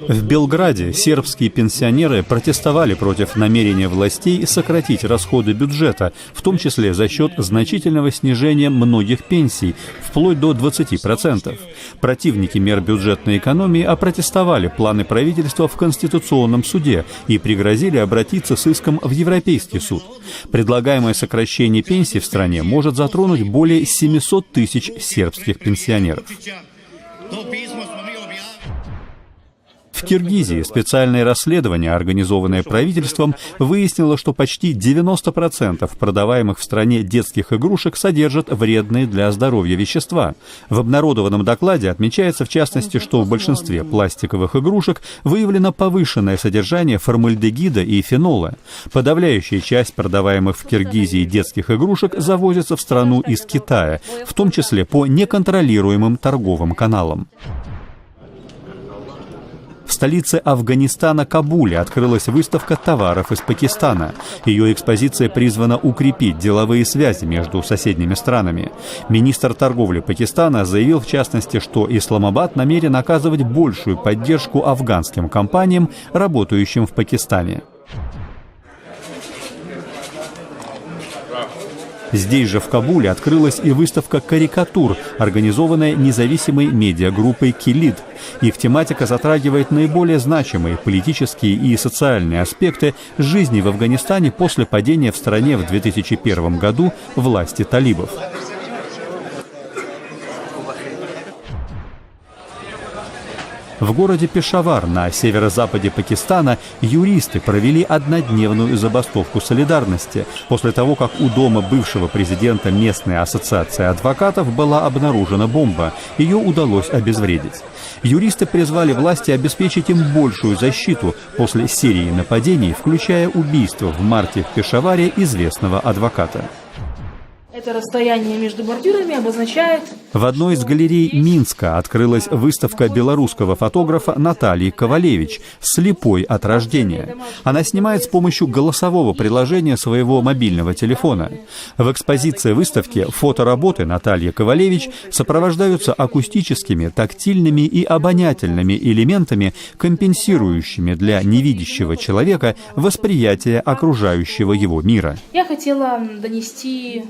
В Белграде сербские пенсионеры протестовали против намерения властей сократить расходы бюджета, в том числе за счет значительного снижения многих пенсий, вплоть до 20%. Противники мер бюджетной экономии опротестовали планы правительства в Конституционном суде и пригрозили обратиться с иском в Европейский суд. Предлагаемое сокращение пенсий в стране может затронуть более 700 тысяч сербских пенсионеров. В Киргизии специальное расследование, организованное правительством, выяснило, что почти 90% продаваемых в стране детских игрушек содержат вредные для здоровья вещества. В обнародованном докладе отмечается, в частности, что в большинстве пластиковых игрушек выявлено повышенное содержание формальдегида и фенола. Подавляющая часть продаваемых в Киргизии детских игрушек завозится в страну из Китая, в том числе по неконтролируемым торговым каналам. В столице Афганистана Кабуле открылась выставка товаров из Пакистана. Ее экспозиция призвана укрепить деловые связи между соседними странами. Министр торговли Пакистана заявил, в частности, что Исламабад намерен оказывать большую поддержку афганским компаниям, работающим в Пакистане. Здесь же, в Кабуле, открылась и выставка карикатур, организованная независимой медиагруппой «Килид». Их тематика затрагивает наиболее значимые политические и социальные аспекты жизни в Афганистане после падения в стране в 2001 году власти талибов. В городе Пешавар на северо-западе Пакистана юристы провели однодневную забастовку солидарности после того, как у дома бывшего президента местной ассоциации адвокатов была обнаружена бомба. Ее удалось обезвредить. Юристы призвали власти обеспечить им большую защиту после серии нападений, включая убийство в марте в Пешаваре известного адвоката. Это расстояние между бордюрами обозначает... В одной из галерей Минска открылась выставка белорусского фотографа Натальи Ковалевич «Слепой от рождения». Она снимает с помощью голосового приложения своего мобильного телефона. В экспозиции выставки фотоработы Натальи Ковалевич сопровождаются акустическими, тактильными и обонятельными элементами, компенсирующими для невидящего человека восприятие окружающего его мира. Я хотела донести